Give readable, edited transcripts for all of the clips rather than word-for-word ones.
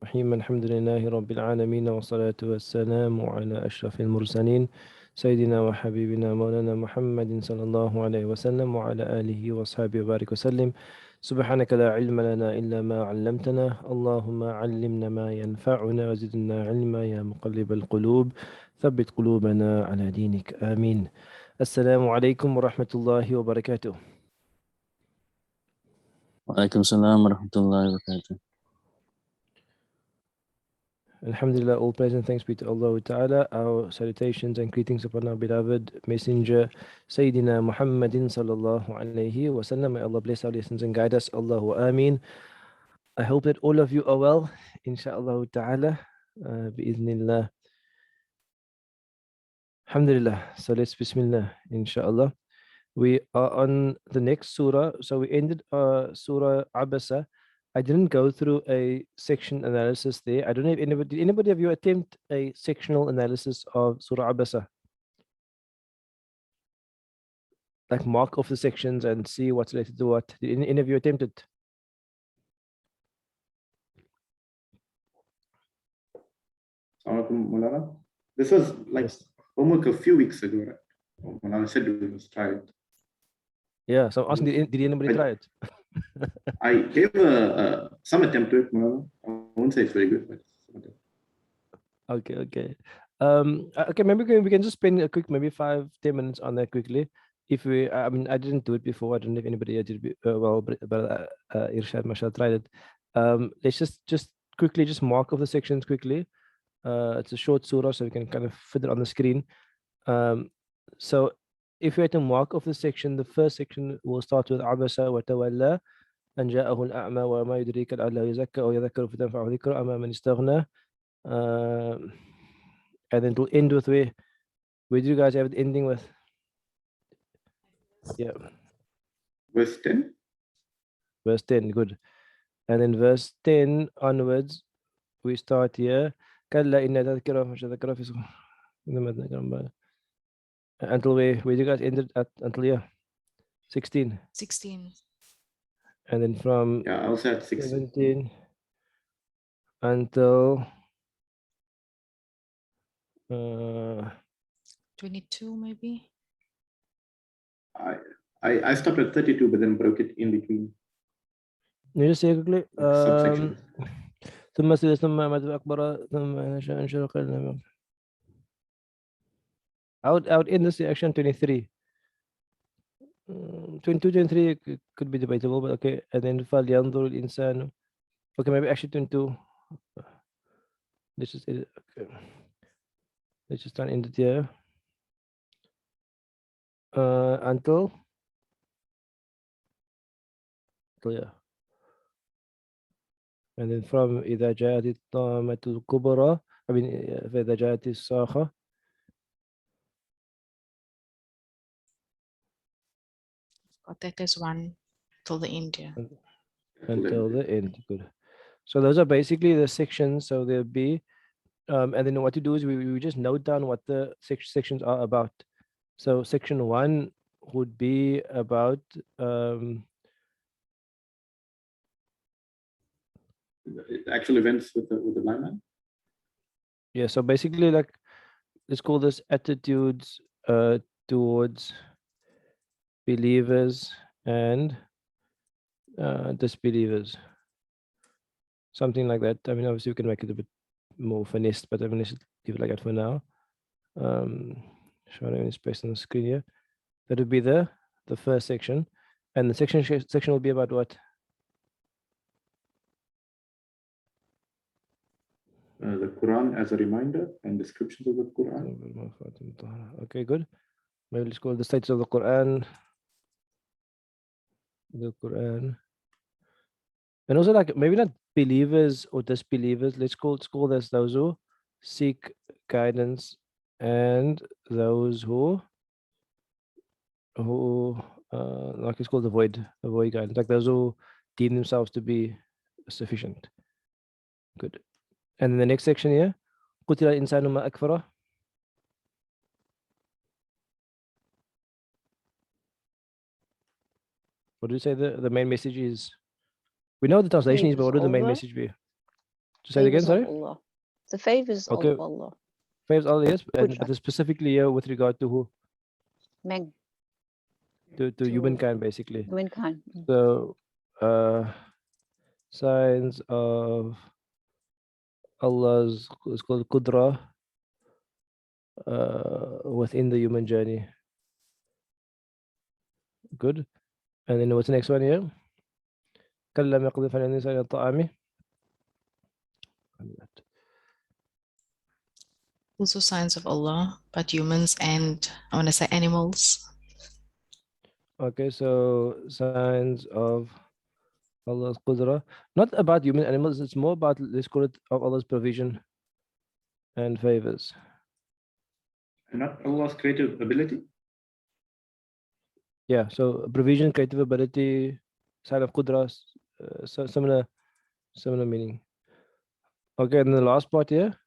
الرحيم الحمد لله رب العالمين والصلاة والسلام على أشرف المرسلين سيدنا وحبيبنا مولانا محمد صلى الله عليه وسلم وعلى آله وأصحابه وبارك وسلم. سبحانك لا علم لنا إلا ما علمتنا، اللهم علمنا ما ينفعنا وزدنا علما يا مقلب القلوب ثبت قلوبنا على دينك آمين. السلام عليكم ورحمة الله وبركاته. Waalaikumsalam warahmatullahi wabarakatuh. Alhamdulillah, all praise and thanks be to Allah Ta'ala. Our salutations and greetings upon our beloved Messenger, Sayyidina Muhammadin Sallallahu Alaihi Wasallam. May Allah bless our lessons and guide us. Allahu Ameen. I hope that all of you are well, inshaAllah Ta'ala, bi'idhnillah. Alhamdulillah. So let's Bismillah, inshaAllah. We are on the next surah. So we ended Surah Abasa. I didn't go through a section analysis there. I don't know if anybody of you attempt a sectional analysis of Surah Abasa? Like mark off the sections and see what's related to what. Did any of you attempt it? This was like Yes. homework a few weeks ago, right? When I said we must try it. Yeah, so I'm asking, did anybody try it? I gave some attempt to it, Mulana. I won't say it's very good, but Okay. Okay, maybe we can just spend a quick, maybe 5-10 minutes on that quickly. If we, I mean, I didn't do it before. I don't know if anybody did it, well, but Irshad, Masha tried it. Let's just quickly just mark off the sections quickly. It's a short surah, so we can kind of fit it on the screen. So if we had to mark off the section, the first section will start with Abasa wa tawalla أن جاءه الأعمى وما يدريك لعله يزكى أو يذكر فتنفعه ذكر أما من استغنى. And then it'll end with where do you guys have it ending with? Yeah. verse 10. Verse 10, good. And then verse 10 onwards, we start here. كلا إن تذكره مش تذكره في until where do you guys ended at until here? 16. 16. And then from Yeah, I also had 16. 17 until 22 maybe. I stopped at 32, but then broke it in between. you just say quickly. Subsections. ثم ثم مد أكبر ثم أنشر قلنا. I would end this section 23. 22, 23 could be debatable, but okay. And then فلينظر الإنسان. Okay, maybe actually 22. Let's just edit. Okay. Let's just try and end it here. Until yeah. And then from إذا جاءت الطامة الكبرى, I mean فإذا جاءت الصاخة. Got that as one till the end, yeah. Until the end. Good. So those are basically the sections. So there'll be, and then what you do is we just note down what the sections are about. So section 1 would be about actual events with the blind man. Yeah. So basically, like, let's call this attitudes towards believers and disbelievers. Something like that. I mean, obviously we can make it a bit more finessed, but I mean, let's leave it like that for now. Showing any space on the screen here. That would be the first section, and the section will be about what? The Quran as a reminder and descriptions of the Quran. Okay, good. Maybe let's call it the status of the Quran. The Quran. And also, like, maybe not believers or disbelievers. Let's call this those who seek guidance and those who like it's called avoid guidance, like those who deem themselves to be sufficient. Good. And then the next section here, قتل الإنسان ما أكفره. What do you say the main message is? We know what the translation is, but what would the main message be? Say it again, Favors of sorry. Allah. The favors Okay. of Allah. Favors Allah, yes, Which but one? specifically here with regard to who? Men. To humankind, basically. Humankind. So, signs of Allah's, it's called Qudra, within the human journey. Good. And then what's the next one here? كلا ما يقضي فعل الإنسان إلى طعامه. Also signs of Allah, but humans and I want to say animals. Okay, so signs of Allah's Qudra. Not about human animals, it's more about, let's call it, of Allah's provision and favors. And not Allah's creative ability. Yeah, so provision, creative ability, sign of Qudra, so similar meaning. Okay, and the last part here.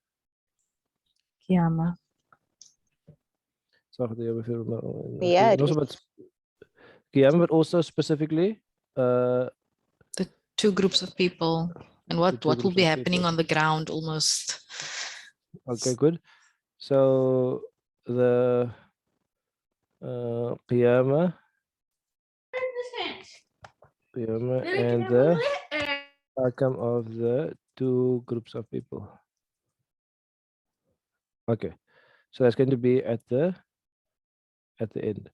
Qiyamah. Yeah, And also about Qiyamah, but also specifically The two groups of people and what two will groups be of happening people. on the ground almost. Okay, good. So the Qiyamah and the outcome of the two groups of people. Okay, so that's going to be at the end.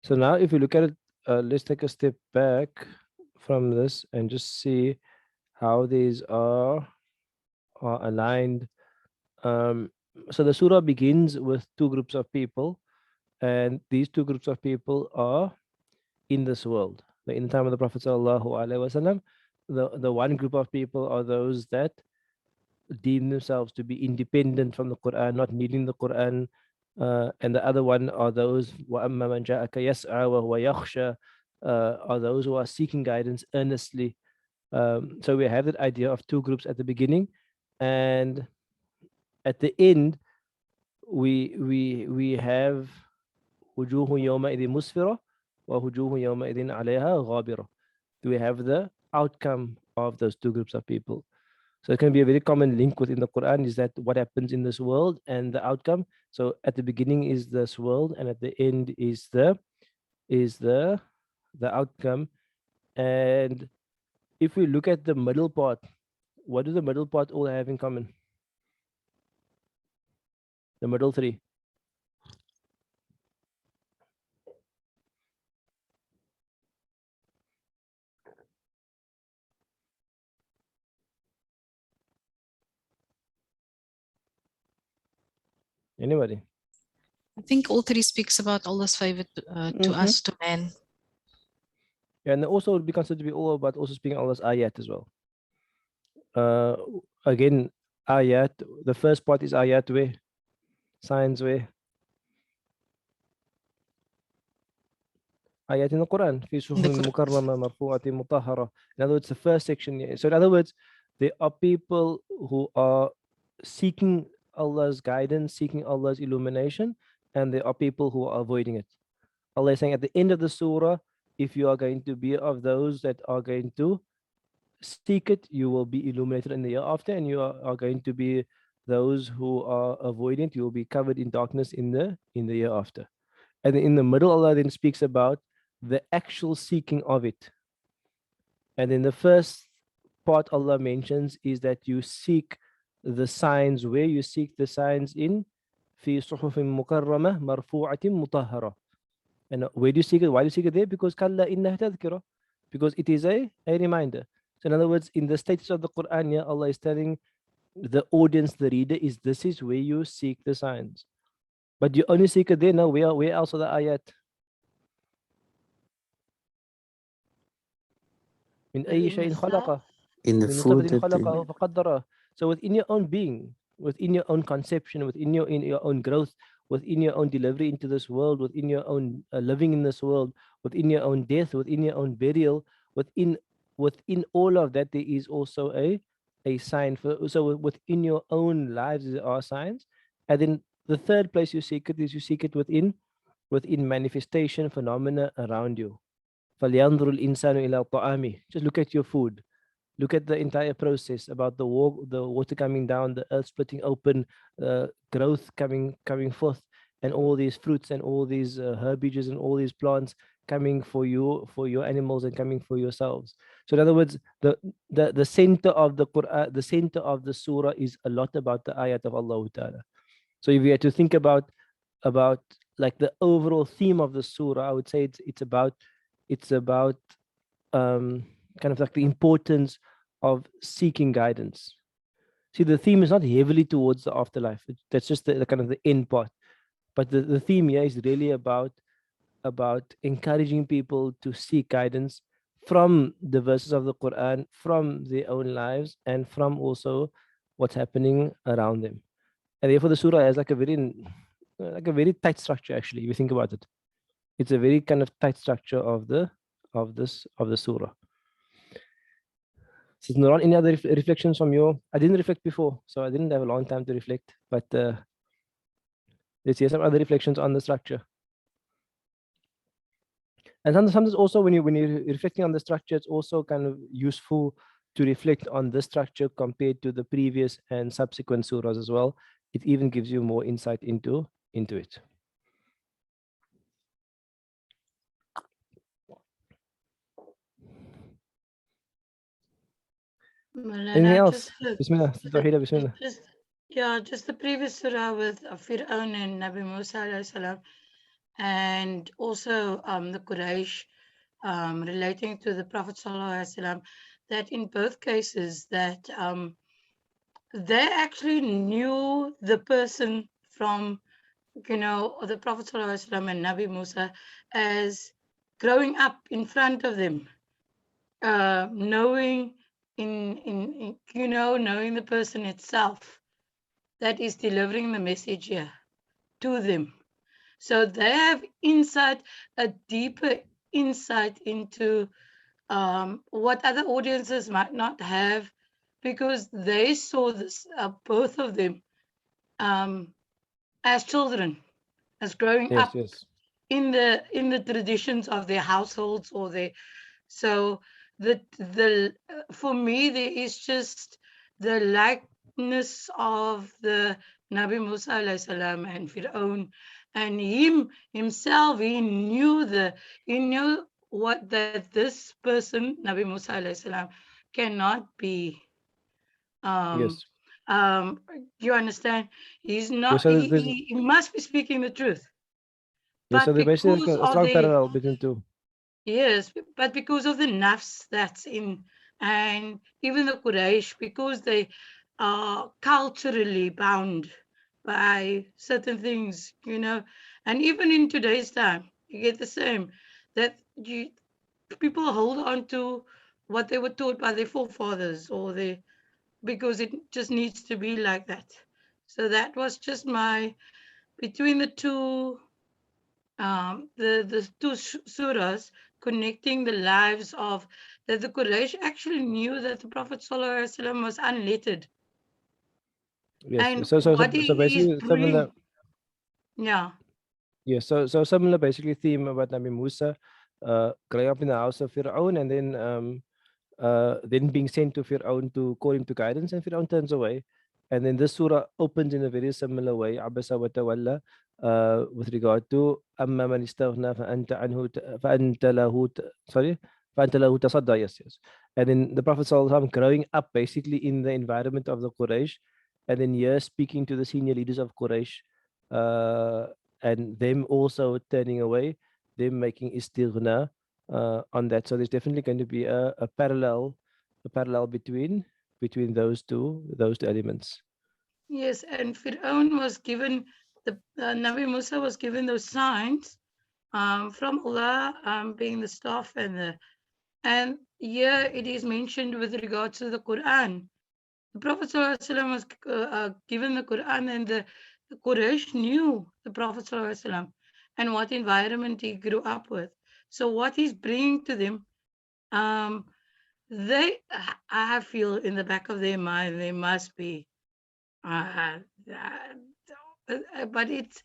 So now if you look at it, let's take a step back from this and just see how these are aligned. So the surah begins with two groups of people, and these two groups of people are in this world. In the time of the Prophet sallallahu alaihi wasallam, the one group of people are those that deem themselves to be independent from the Quran, not needing the Quran, and the other one are those وَأَمَّا مَنْ جَاءَكَ يَسْعَى وَهُوَ يَخْشَى, are those who are seeking guidance earnestly. So we have that idea of two groups at the beginning, and at the end we have وجوه يومئذ مسفرة ووجوه يومئذ عليها غابرة. We have the outcome of those two groups of people. So it can be a very common link within the Quran is that what happens in this world and the outcome. So at the beginning is this world, and at the end is the outcome. And if we look at the middle part, what do the middle part all have in common? The middle three. Anybody? I think all three speaks about Allah's favor to us, to man. Yeah, and also would be considered to be all about also speaking Allah's ayat as well. Again, ayat, the first part is ayat way, signs way. Ayat in the Quran. في صحف مكرمة مرفوعة مطهرة. In other words, the first section. So in other words, there are people who are seeking Allah's guidance, seeking Allah's illumination, and there are people who are avoiding it. Allah is saying at the end of the surah, if you are going to be of those that are going to seek it, you will be illuminated in the year after, and you are going to be those who are avoiding it, you will be covered in darkness in the year after. And in the middle, Allah then speaks about the actual seeking of it. And in the first part Allah mentions is that you seek the signs, where you seek the signs in في صحف مكرمة مرفوعة مطهرة. And where do you seek it? Why do you seek it there? Because كلا إنها تذكرة. Because it is a reminder. So in other words, in the status of the Quran here, Allah is telling the audience, the reader, is this is where you seek the signs. But you only seek it there now. Where else are the ayat? من أي شيء خلقه In the من food نطفة that خلقه فقدره. So within your own being, within your own conception, within your own growth, within your own delivery into this world, within your own living in this world, within your own death, within your own burial, within all of that, there is also a sign for. So within your own lives there are signs, and then the third place you seek it is you seek it within manifestation phenomena around you. فَلْيَنْظُرُ الْإِنسَانُ إِلَى طَعَامِهِ. Just look at your food. Look at the entire process about the water coming down, the earth splitting open, growth coming forth, and all these fruits and all these herbages and all these plants coming for you, for your animals, and coming for yourselves. So in other words, the center of the Quran, the center of the surah is a lot about the ayat of Allah Ta'ala. So if you had to think about like the overall theme of the surah, I would say it's about kind of like the importance of seeking guidance. See, the theme is not heavily towards the afterlife. That's just the kind of the end part. But the theme here is really about encouraging people to seek guidance from the verses of the Quran, from their own lives, and from also what's happening around them. And therefore, the surah has like a very tight structure. Actually, if you think about it, it's a very kind of tight structure of the surah. So, Nuran, any other reflections from you? I didn't reflect before, so I didn't have a long time to reflect. But let's hear some other reflections on the structure. And sometimes also when you're reflecting on the structure, it's also kind of useful to reflect on the structure compared to the previous and subsequent surahs as well. It even gives you more insight into it. Anything else? Bismillah. Bismillah. Just the previous surah with Fir'aun and Nabi Musa alayhi salam, and also the Quraysh relating to the Prophet sallallahu alaihi wasallam, that in both cases that they actually knew the person from, the Prophet sallallahu alaihi wasallam and Nabi Musa as growing up in front of them, knowing knowing the person itself that is delivering the message here to them. So they have insight, a deeper insight into what other audiences might not have, because they saw this, both of them, as children, as growing up in the traditions of their households or their. So for me there is just the likeness of the Nabi Musa alayhi salam and Fir'aun, and himself, he knew what that this person, Nabi Musa alayhi salam, cannot be. You understand? He's not. He must be speaking the truth. But so there's basically a strong parallel between two. Yes, but because of the nafs that's in, and even the Quraysh, because they are culturally bound by certain things, and even in today's time, you get the same, that people hold on to what they were taught by their forefathers because it just needs to be like that. So that was just between the two, the two surahs, connecting the lives of that the Quraysh actually knew that the Prophet ﷺ was unlettered. Yes. And so basically similar. Yeah. Yes. So similar basically theme about Nabi Musa growing up in the house of Fir'aun, and then being sent to Fir'aun to call him to guidance, and Fir'aun turns away. And then this surah opens in a very similar way, Abasa wa tawalla, with regard to amma man istaghna fa'anta lahu tasadda. Yes. And then the Prophet ﷺ growing up basically in the environment of the Quraysh, and then here speaking to the senior leaders of Quraysh, and them also turning away, them making istighna on that. So there's definitely going to be a parallel between those two elements. Yes, and Fir'aun was given, Nabi Musa was given those signs from Allah, being the staff and here it is mentioned with regards to the Quran. The Prophet ﷺ was given the Quran, and the Quraysh knew the Prophet ﷺ and what environment he grew up with. So what he's bringing to them, I feel in the back of their mind, they must be, but it's,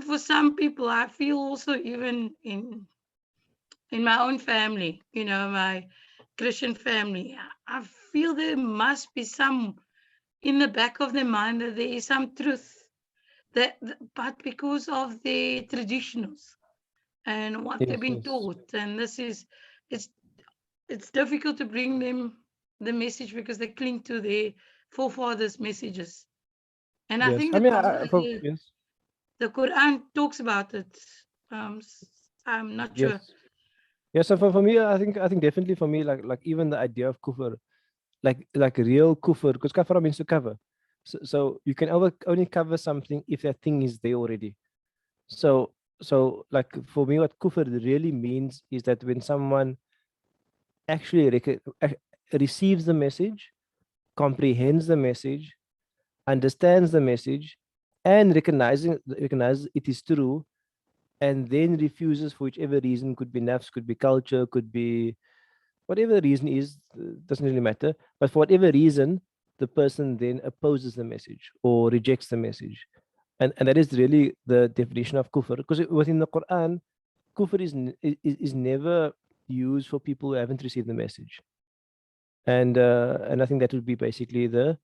for some people, I feel also even in my own family, you know, my Christian family, I feel there must be some in the back of their mind that there is some truth that, but because of the traditionals and what they've been taught, and this is, it's difficult to bring them the message because they cling to their forefathers' messages. And I think the Quran talks about it. I'm not sure. Yes, so for me, I think definitely for me, like even the idea of kufr, like real kufr, because kafara means to cover. So you can only cover something if that thing is there already. So like for me, what kufr really means is that when someone actually receives the message, comprehends the message, understands the message, and recognizes it is true, and then refuses for whichever reason, could be nafs, could be culture, could be whatever the reason is, doesn't really matter. But for whatever reason, the person then opposes the message or rejects the message. And that is really the definition of kufr. Because within the Quran, kufr is never used for people who haven't received the message. And I think that would be basically the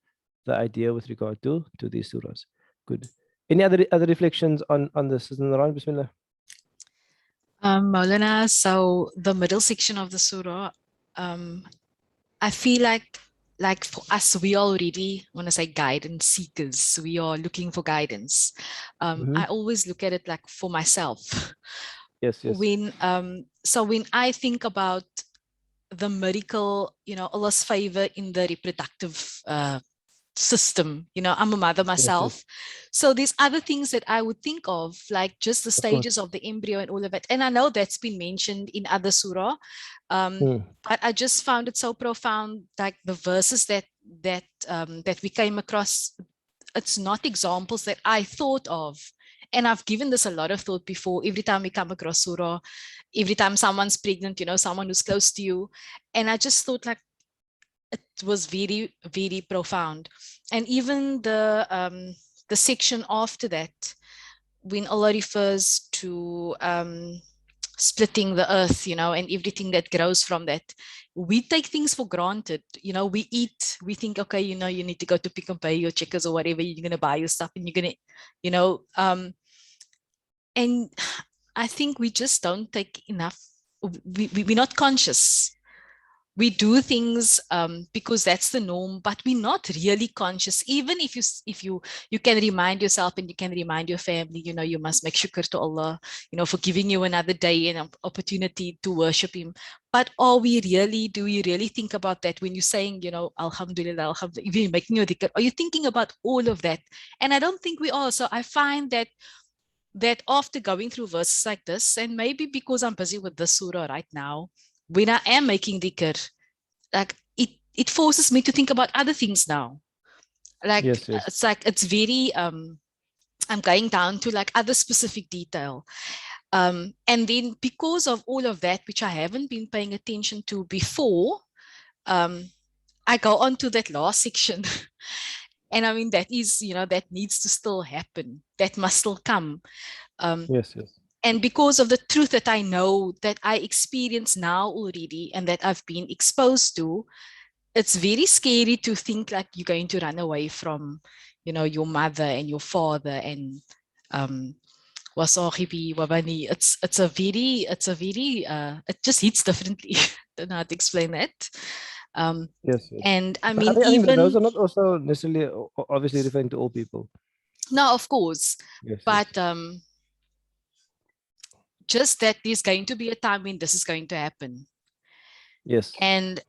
idea with regard to these surahs. Good. Any other reflections on this? Bismillah. Maulana, so the middle section of the surah, I feel like for us, we already want to say guidance seekers. We are looking for guidance. I always look at it like for myself. Yes. When when I think about the miracle, you know, Allah's favor in the reproductive system, you know, I'm a mother myself. So there's other things that I would think of, like just the stages of the embryo and all of it. And I know that's been mentioned in other surah, but I just found it so profound, like the verses that we came across. It's not examples that I thought of. And I've given this a lot of thought before. Every time we come across surah, every time someone's pregnant, you know, someone who's close to you. And I just thought like, it was very, very profound. And even the section after that, when Allah refers to splitting the earth, you know, and everything that grows from that, we take things for granted. You know, we eat, we think, okay, you know, you need to go to Pick and Pay or Checkers or whatever, you're going to buy your stuff and you're going to, you know, and I think we just don't take enough, we're not conscious. We do things because that's the norm, but we're not really conscious. Even if you can remind yourself and you can remind your family, you know, you must make shukr to Allah, you know, for giving you another day and an opportunity to worship Him. But do you really think about that when you're saying, you know, Alhamdulillah, Alhamdulillah, if you're making your dhikr, are you thinking about all of that? And I don't think we are. So I find that after going through verses like this, and maybe because I'm busy with this surah right now, when I am making dhikr, like it forces me to think about other things now. Like it's like it's very I'm going down to like other specific detail. And then because of all of that, which I haven't been paying attention to before, I go on to that last section. And I mean, that is, you know, that needs to still happen. That must still come. Yes. And because of the truth that I know, that I experience now already, and that I've been exposed to, it's very scary to think like you're going to run away from, you know, your mother and your father and wasahibi wabani. It's a very it just hits differently. Don't know how to explain that. Yes. And I But mean, I think even those are not also necessarily obviously referring to all people. No, of course. Yes, but just that there's going to be a time when this is going to happen. Yes. And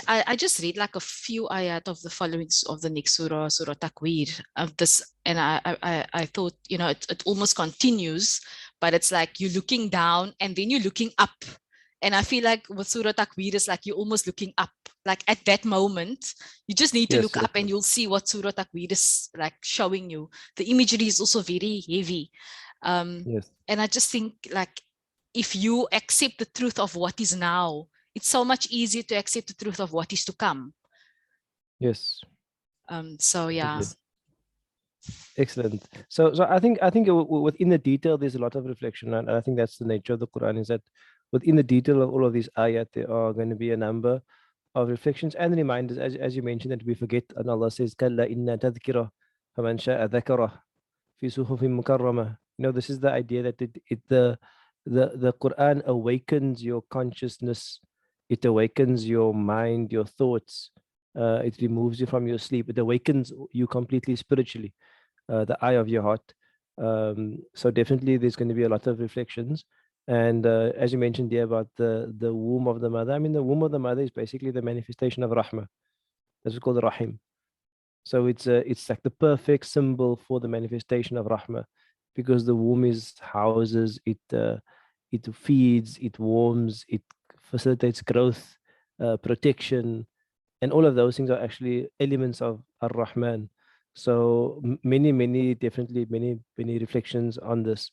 I just read like a few ayat of the following of the next surah, Surah Takwir, of this, and I thought, you know, it almost continues, but it's like you're looking down and then you're looking up. And I feel like with Surah Takwir is like you're almost looking up. Like at that moment, you just need to look up and you'll see what Surah Takwir is like showing you. The imagery is also very heavy. And I just think like if you accept the truth of what is now, it's so much easier to accept the truth of what is to come. Yes. So yeah. Excellent. So I think within the detail, there's a lot of reflection, and I think that's the nature of the Quran, is that within the detail of all of these ayat, there are going to be a number of reflections and reminders, as you mentioned, that we forget. And Allah says, "Kalla inna tadhkira faman sha'a dhakara fi suhufin mukarrama." This is the idea that the Quran awakens your consciousness, it awakens your mind, your thoughts, it removes you from your sleep, it awakens you completely spiritually, the eye of your heart. So definitely there's going to be a lot of reflections. And as you mentioned there about the womb of the mother, I mean, the womb of the mother is basically the manifestation of Rahmah. That's called Rahim. So it's like the perfect symbol for the manifestation of Rahmah, because the womb houses, it feeds, it warms, it facilitates growth, protection, and all of those things are actually elements of Ar-Rahman. So many reflections on this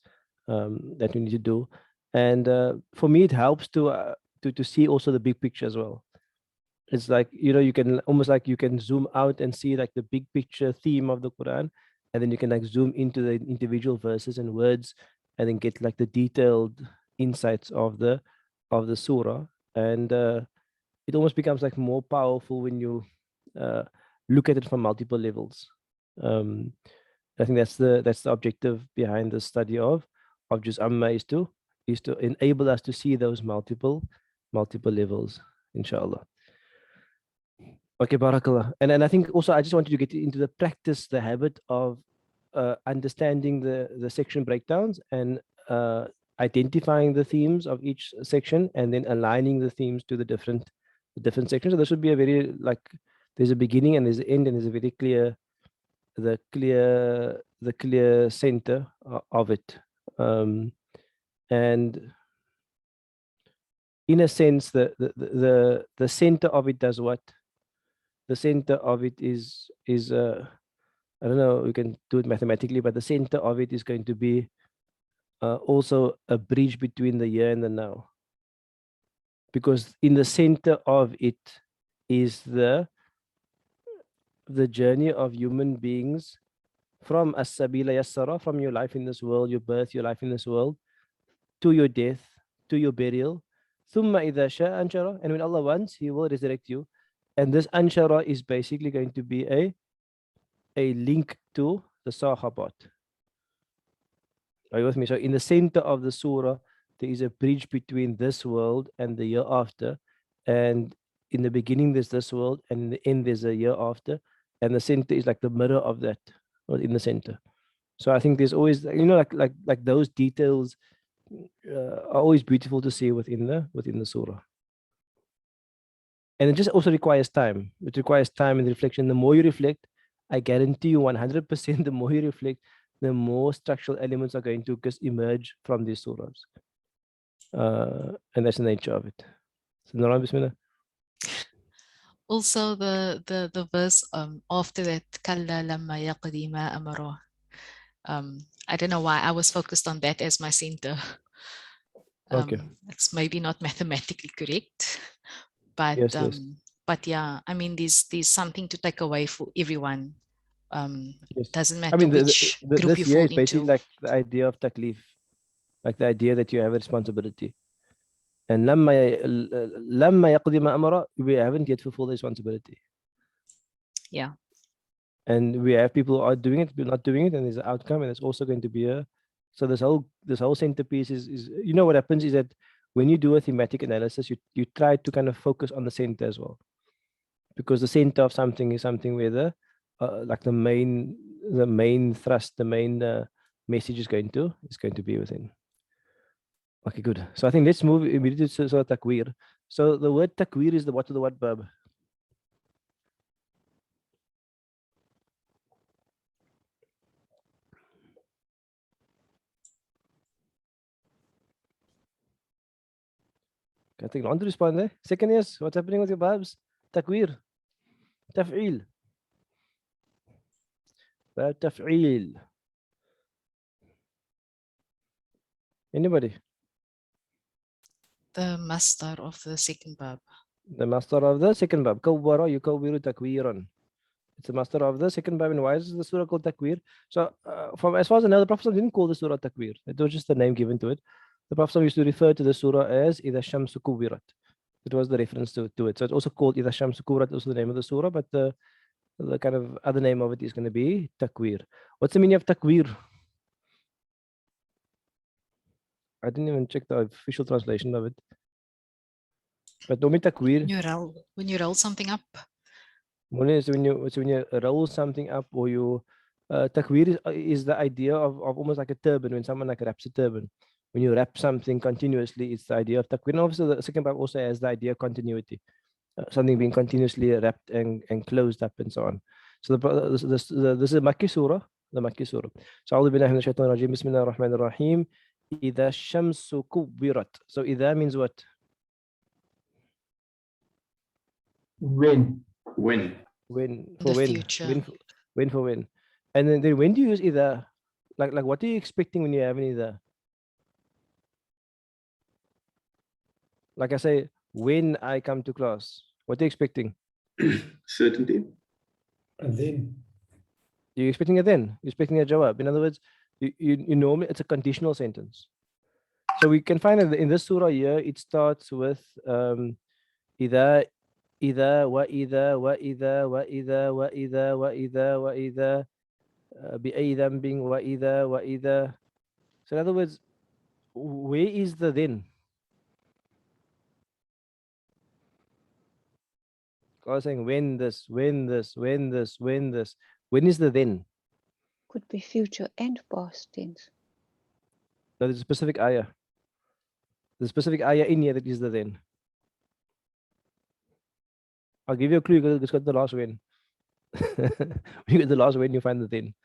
that we need to do. And for me, it helps to see also the big picture as well. It's like, you can almost like you can zoom out and see like the big picture theme of the Quran, and then you can like zoom into the individual verses and words, and then get like the detailed insights of the surah. And it almost becomes like more powerful when you look at it from multiple levels. I think that's the objective behind the study of Juz Amma, is to enable us to see those multiple levels, inshallah. Okay, barakallah. And I think also I just wanted to get into the practice, the habit of understanding the section breakdowns and identifying the themes of each section, and then aligning the themes to the different sections. So this would be a very, like, there's a beginning and there's an end, and there's a very clear center of it. And in a sense, the center of it does what? The center of it is I don't know, we can do it mathematically, but the center of it is going to be also a bridge between the here and the now. Because in the center of it is the journey of human beings from as-sabila yassara, from your life in this world, your birth, your life in this world, to your death, to your burial. Thumma idha sha'a anshara, and when Allah wants, He will resurrect you. And this anshara is basically going to be a link to the sahabat. Are you with me? So in the center of the surah, there is a bridge between this world and the year after. And in the beginning, there's this world, and in the end, there's a year after. And the center is like the mirror of that, or in the center. So I think there's always, like those details are always beautiful to see within the surah. And it just also requires time. It requires time and reflection. The more you reflect, I guarantee you 100%, the more you reflect, the more structural elements are going to just emerge from these surahs. And that's the nature of it. So, Naran, bismillah. Also, the verse after that, Kalla lamma yaqdi ma amara. I don't know why I was focused on that as my center. Okay. It's maybe not mathematically correct, but Yes, yes. but yeah, I mean, there's something to take away for everyone. Yes. Doesn't matter I mean, which group this you year fall is basically into. like the idea of taklif, like the idea that you have a responsibility. And lamma yaqdi ma amara, we haven't yet fulfilled the responsibility. Yeah. And we have people who are doing it, but not doing it, and there's an outcome, and there's also going to be so this whole centerpiece is what happens is that when you do a thematic analysis, you try to kind of focus on the center as well, because the center of something is something where like the main thrust, the main message is going to be within. Okay, good. So I think let's move immediately to Surah Takwir. So the word Takwir is what verb? I think on to respond there. Second is, what's happening with your verbs? Takwir. Taf'il. Verb taf'il. Anybody? The master of the second verb. The master of the second verb. Kawwara yukawwiru takwiran. It's the master of the second verb. And why is the surah called Takwir? So from as far as I know, the Prophet didn't call the surah Takwir. It was just the name given to it. The Prophet used to refer to the surah as إِذَا الشَّمْسُ كُوِّرَتْ. It was the reference to it. So it's also called إِذَا الشَّمْسُ كُوِّرَتْ, also the name of the surah, but the kind of other name of it is going to be Takwir. What's the meaning of Takwir? I didn't even check the official translation of it. But normally Takwir, When you roll something up. when you roll something up, or you Takwir is the idea of almost like a turban, when someone like wraps a turban. When you wrap something continuously, it's the idea of Takwir. And obviously the second part also has the idea of continuity. Something being continuously wrapped and closed up and so on. So this is a Makki surah, the Makki surah. So A'udhu billahi minash shaitanir rajim, Bismillahir Rahmanir Rahim. إِذَا الشَّمْسُ كُوِّرَتْ. So إِذَا means what? When. When for The when? future. When for when? And then when do you use إِذَا? Like what are you expecting when you have an إِذَا? Like I say, when I come to class, what are you expecting? Certainty. And then. You're expecting a then. You're expecting a jawab. In other words, you normally, it's a conditional sentence. So we can find that in this surah here, it starts with إِذَا وَإِذَا بِأَيِّ ذَنْبٍ وَإِذَا. So in other words, where is the then? I was saying when this. When is the then? Could be future and past tense. No, there's a specific ayah. The specific ayah in here that is the then. I'll give you a clue. It's got the last when. When you get the last when, you find the then.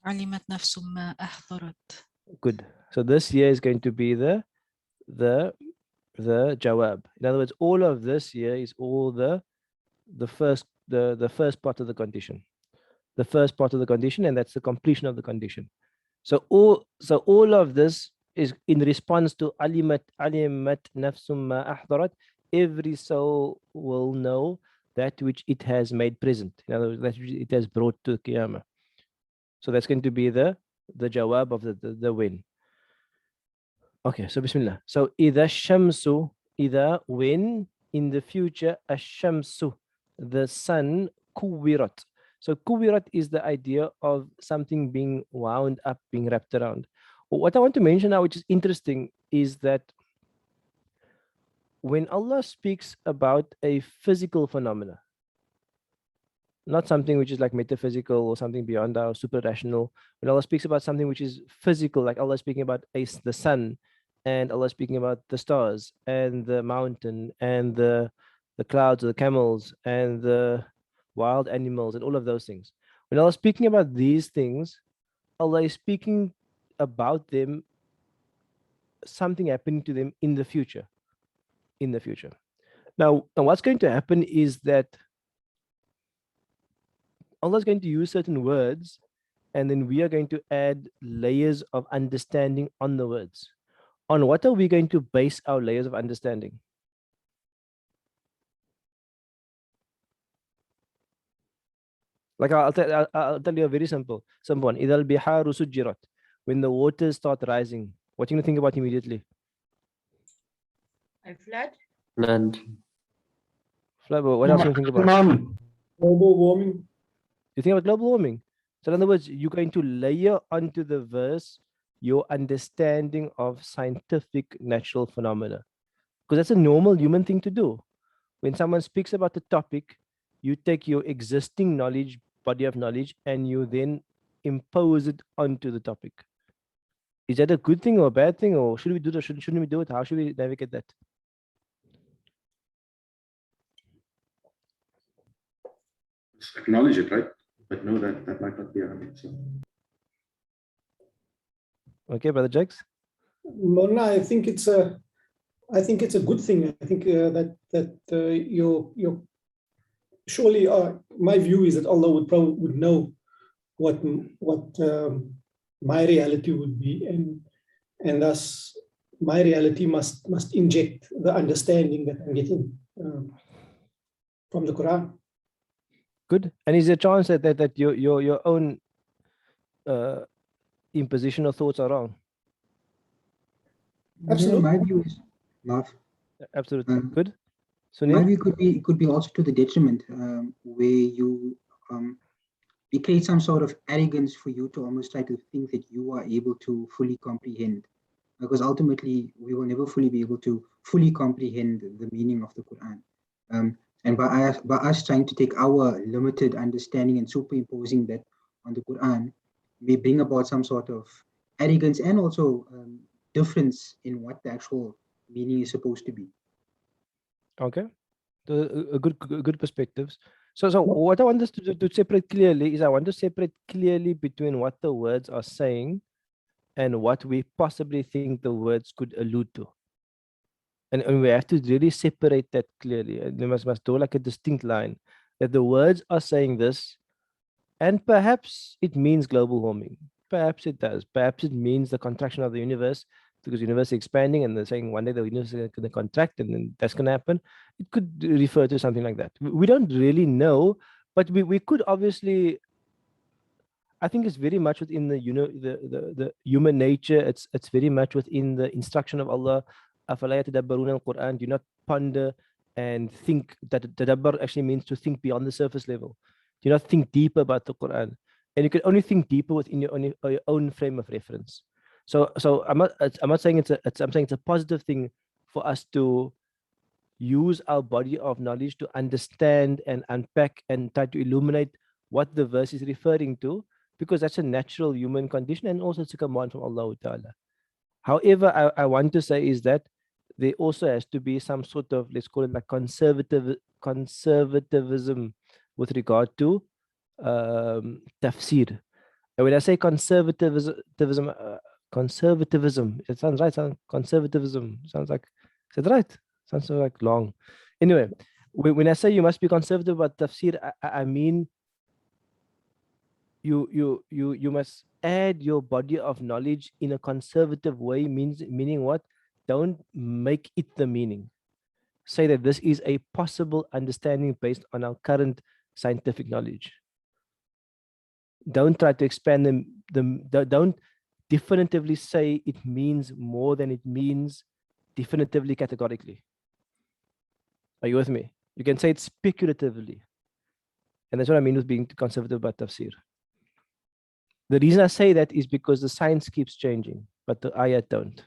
علمت نفس ما أحضرت. Good. So this here is going to be the jawab. In other words, all of this here is all the first part of the condition. The first part of the condition, and that's the completion of the condition. So all of this is in response to alimat nafsum ma ahdarat. Every soul will know that which it has made present. In other words, that which it has brought to Qiyamah. So that's going to be the jawab of the when. Okay, so Bismillah. So إِذَا الشَّمْسُ, إِذَا when in the future, الشَّمْسُ, the sun, كُوِّرَتْ. So kuwirat is the idea of something being wound up, being wrapped around. What I want to mention now, which is interesting, is that when Allah speaks about a physical phenomena, not something which is like metaphysical or something beyond our super rational, when Allah speaks about something which is physical, like Allah speaking about the sun, and Allah speaking about the stars and the mountain and the clouds or the camels and the wild animals and all of those things. When Allah is speaking about these things, Allah is speaking about them, something happening to them in the future. In the future. Now what's going to happen is that Allah is going to use certain words, and then we are going to add layers of understanding on the words. On what are we going to base our layers of understanding? Like I'll tell you a very simple one. Idal biharu sujjirat. When the waters start rising, what are you going to think about immediately? A flood. Flood. Flood. What else do you think about? Global warming. You think about global warming. So in other words, you're going to layer onto the verse your understanding of scientific natural phenomena, because that's a normal human thing to do. When someone speaks about the topic, you take your existing knowledge, body of knowledge, and you then impose it onto the topic. Is that a good thing or a bad thing, or should we do it or shouldn't we do it? How should we navigate that? Just acknowledge it, right? But no, that might not be 100%. Okay, Brother Jakes? Mona, I think it's a good thing. I think that your surely my view is that Allah would know what my reality would be, and thus my reality must inject the understanding that I'm getting from the Quran. Good. And is there a chance that your own imposition of thoughts are wrong? Absolutely. My view is, Maaf, Absolutely. Good. my Sunil? view could be also to the detriment, where you it creates some sort of arrogance for you to almost try to think that you are able to fully comprehend, because ultimately we will never fully be able to fully comprehend the meaning of the Quran. And by us trying to take our limited understanding and superimposing that on the Quran, may bring about some sort of arrogance and also difference in what the actual meaning is supposed to be. Okay. A good perspectives. So what I want us to separate clearly is I want to separate clearly between what the words are saying and what we possibly think the words could allude to. And we have to really separate that clearly. And we must draw like a distinct line that the words are saying this, and perhaps it means global warming. Perhaps it does. Perhaps it means the contraction of the universe because the universe is expanding and they're saying one day the universe is going to contract and then that's going to happen. It could refer to something like that. We don't really know, but we could obviously. I think it's very much within the human nature. It's very much within the instruction of Allah. أَفَلَا يَتَدَبَّرُونَ الْقُرْآنَ. Do not ponder and think that tadabbur actually means to think beyond the surface level. Do not think deeper about the Quran. And you can only think deeper within your own frame of reference. So I'm not saying I'm saying it's a positive thing for us to use our body of knowledge to understand and unpack and try to illuminate what the verse is referring to, because that's a natural human condition and also it's a command from Allah Ta'ala. However, I want to say is that there also has to be some sort of, let's call it like conservatism with regard to tafsir. And when I say conservatism, it sounds right. Conservatism sounds like, is that right? Sounds so like long. Anyway, when I say you must be conservative about tafsir, I mean you must add your body of knowledge in a conservative way, meaning what? Don't make it the meaning. Say that this is a possible understanding based on our current scientific knowledge. Don't try to expand don't definitively say it means more than it means definitively categorically. Are you with me? You can say it speculatively. And that's what I mean with being conservative about tafsir. The reason I say that is because the science keeps changing, but the ayat don't.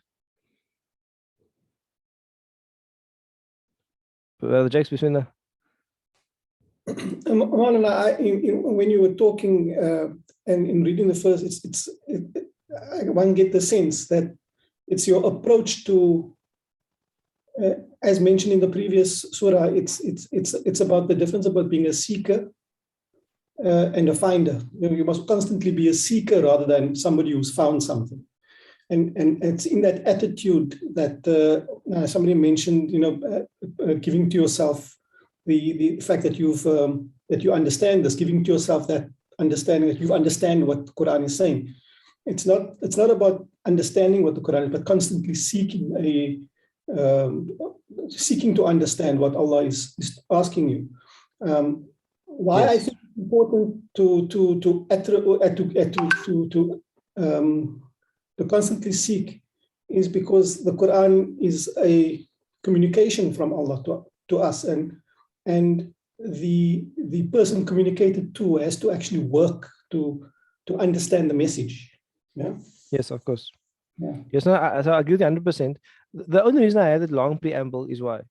Well, Jake's between the... When you were talking and in reading the verse, one get the sense that it's your approach to, as mentioned in the previous surah, it's about the difference about being a seeker and a finder. You must constantly be a seeker rather than somebody who's found something. And it's in that attitude that somebody mentioned, giving to yourself the fact that that you understand this, giving to yourself that understanding that you understand what the Quran is saying. It's not about understanding what the Quran is, but constantly seeking to understand what Allah is asking you. Why yes. I think it's important to constantly seek is because the Quran is a communication from Allah to us, and the person communicated to has to actually work to understand the message. Yeah. Yes, of course. Yeah. Yes, no, I agree with you 100%. The only reason I have that long preamble is why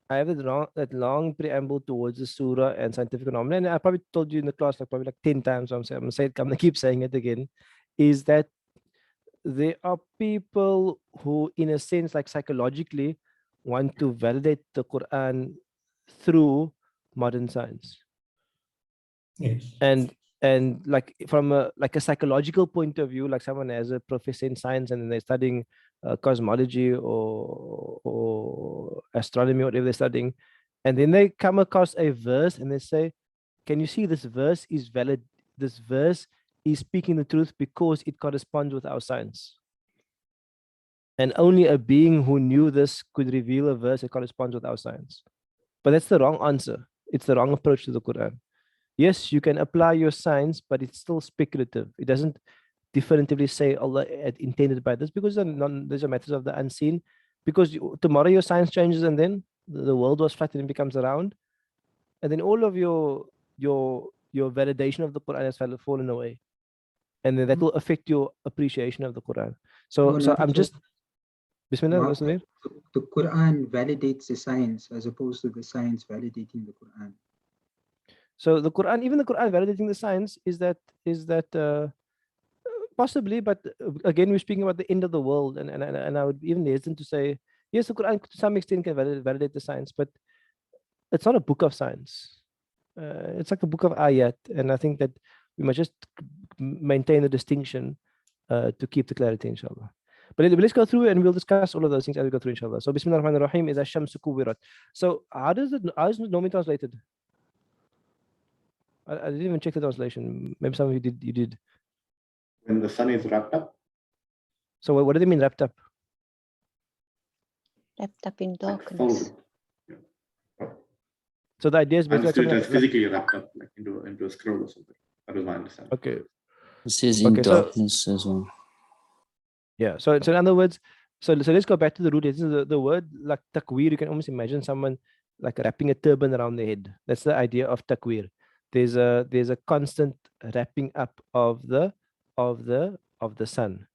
I have that long preamble towards the surah and scientific phenomena, and I probably told you in the class probably like 10 times. So I'm gonna keep saying it again. Is that there are people who, in a sense, like psychologically, want to validate the Quran through modern science. Yes. And like from a psychological point of view, like someone has a professor in science and then they're studying cosmology or astronomy, whatever they're studying, and then they come across a verse and they say, can you see this verse is valid? This verse is speaking the truth because it corresponds with our science. And only a being who knew this could reveal a verse that corresponds with our science. But that's the wrong answer. It's the wrong approach to the Quran. Yes, you can apply your science, but it's still speculative. It doesn't definitively say Allah had intended by this, because these are matters of the unseen. Because tomorrow your science changes, and then the world was flat and it becomes round, and then all of your validation of the Quran has fallen away, and then that will affect your appreciation of the Quran. So I'm just Bismillah. The Quran validates the science as opposed to the science validating the Quran. So the Quran, even the Quran validating the science, is that possibly, but again, we're speaking about the end of the world, and I would even hesitant to say yes, the Quran to some extent can validate the science, but it's not a book of science. It's like a book of ayat, and I think that we must just maintain the distinction to keep the clarity, inshallah. But let's go through and we'll discuss all of those things as we go through, inshallah. So, Bismillah ar-Rahman ar-Rahim is ash-shamsu kuwirat. So, how is it normally translated? I didn't even check the translation. Maybe some of you did. When the sun is wrapped up. So, what do they mean wrapped up? Wrapped up in darkness. So the idea is basically like physically wrapped up, like into a scroll or something. That was my understanding. Okay. It says in darkness as well. Yeah. So in other words, so let's go back to the root. This is the word like takwir. You can almost imagine someone like wrapping a turban around their head. That's the idea of takwir. There's a constant wrapping up of the sun.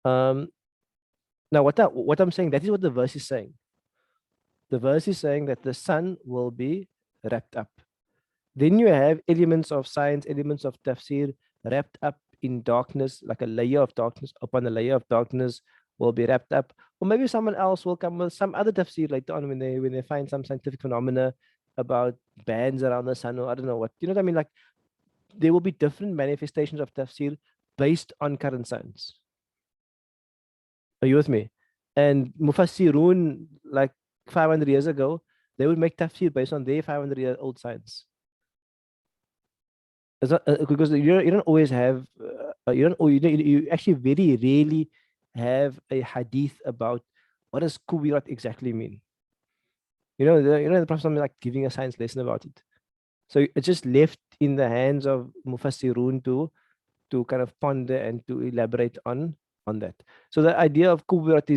Now what I'm saying, that is what the verse is saying. The verse is saying that the sun will be wrapped up. Then you have elements of science, elements of tafsir wrapped up in darkness, like a layer of darkness upon a layer of darkness will be wrapped up. Or maybe someone else will come with some other tafsir later on when they find some scientific phenomena about bands around the sun, or I don't know what. You know what I mean? Like there will be different manifestations of tafsir based on current science. Are you with me? And Mufassirun, like 500 years ago, they would make tafsir based on their 500-year-old science. It's not, because you don't always have you actually very rarely have a hadith about what does kuwirat exactly mean. The Prophet like giving a science lesson about it. So it's just left in the hands of Mufassirun to kind of ponder and to elaborate on that. So the idea of kuwirat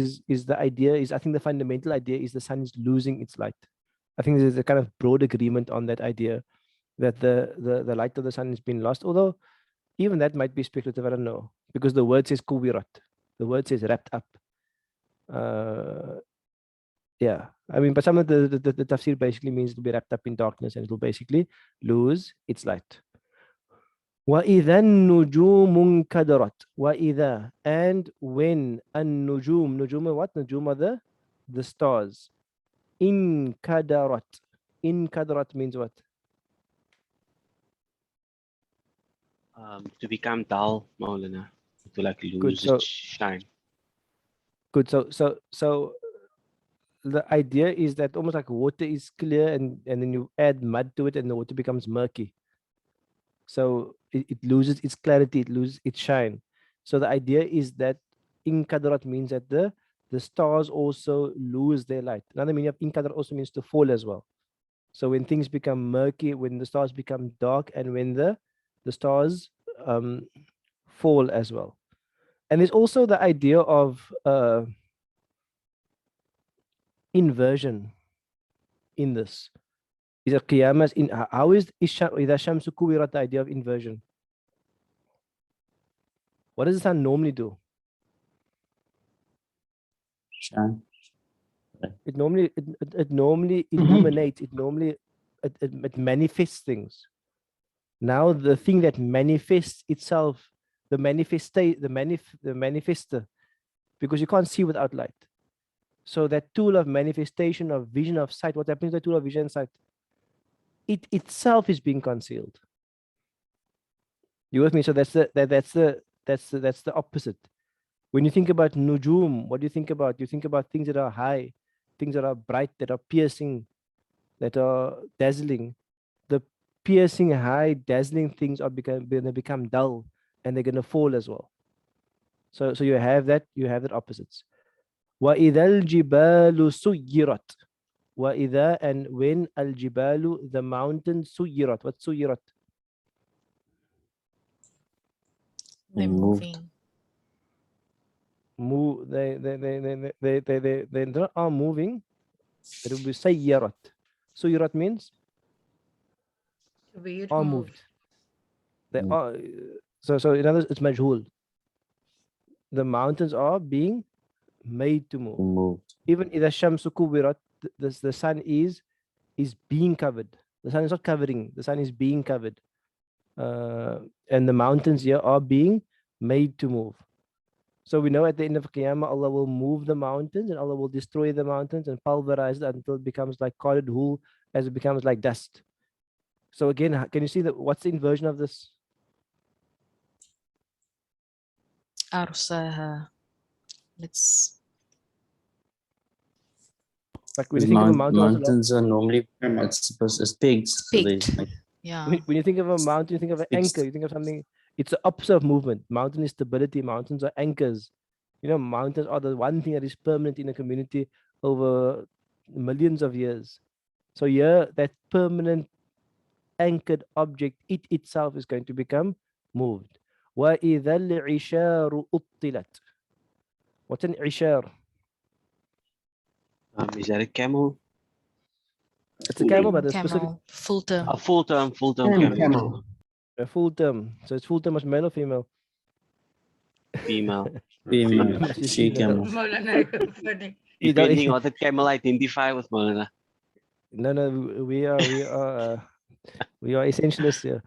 I think the fundamental idea is the sun is losing its light. I think there's a kind of broad agreement on that idea, that the light of the sun has been lost, although even that might be speculative, I don't know, because the word says kuwirat, the word says wrapped up. Yeah, I mean, but some of the tafsir basically means it'll be wrapped up in darkness and it'll basically lose its light. وَإِذَا النُّجُومُ انْكَدَرَتْ وَإِذَا, and when النُّجُوم, nujum are what? Nujum are the stars. Inkadarat. Inkadarat means what? To become dull, Maulana, to like lose its shine. Good. So the idea is that almost like water is clear and then you add mud to it and the water becomes murky. So it loses its clarity, it loses its shine. So the idea is that inkadarat means that the stars also lose their light. Another meaning of inkadarat also means to fall as well. So when things become murky, when the stars become dark, and when the stars fall as well. And there's also the idea of inversion in this. Is it qiyamah in how is idha shamsu kuwirat, the idea of inversion? What does the sun normally do? Shine. It normally illuminates. It normally it manifests things. Now the thing that manifests itself, the manifester, because you can't see without light. So that tool of manifestation, of vision, of sight, what happens to the tool of vision and sight? It itself is being concealed. You with me? So that's the opposite. When you think about nujum, what do you think about? You think about things that are high, things that are bright, that are piercing, that are dazzling. The piercing, high, dazzling things are going to become dull, and they're going to fall as well. So you have that opposites. وَإِذَا الْجِبَالُ سُيِّرَتْ. وَإِذَا, and when الْجِبَالُ, the mountain, سُيِّرَتْ. What سُيِّرَتْ? They're moved. moving. Move. They not are moving. It will be sayyarat. Sayyarat means Weird are moved. moved. They Mm. are. So in other words, it's majhul. The mountains are being made to move. Moved. Even إذا الشمس كورت, the sun is being covered. The sun is not covering. The sun is being covered. And the mountains here are being made to move. So we know at the end of Qiyamah, Allah will move the mountains and Allah will destroy the mountains and pulverize it until it becomes like corded wool, as it becomes like dust. So again, can you see that? What's the inversion of this? Arsaha. Let's. Like when you think of a mountain, mountains are normally it's pigs. So they, Peaked. like, Yeah. when you think of a mountain, you think of an Fixed. anchor. You think of something. It's the opposite of movement. Mountain is stability. Mountains are anchors. You know, mountains are the one thing that is permanent in a community over millions of years. So here, that permanent anchored object, it itself is going to become moved. وَإِذَا الْعِشَارُ أُطِّلَتْ. What's an ishar? Is that a camel? It's a camel, but a specific, Camel. Full term. A full term camel. a full term. So it's full term as male or female? Female. female, Must be she female. camel. Maulana, funny. You don't- Depending what the camel identify with, Maulana. No, we are essentialists here.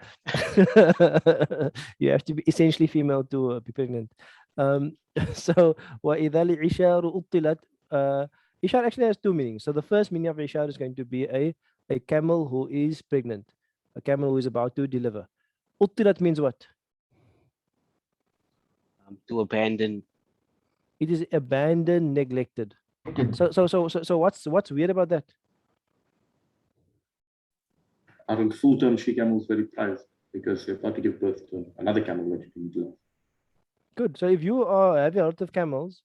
You have to be essentially female to be pregnant. So وَإِذَا الْعِشَارُ أُطِّلَتْ. Ishar actually has two meanings. So the first meaning of ishar is going to be a camel who is pregnant, a camel who is about to deliver. Uttilat means what? To abandon. It is abandoned, neglected. So what's weird about that? I think full-term she camel is very prized because you're about to give birth to another camel that you can utilize. Good. So if you are having a lot of camels,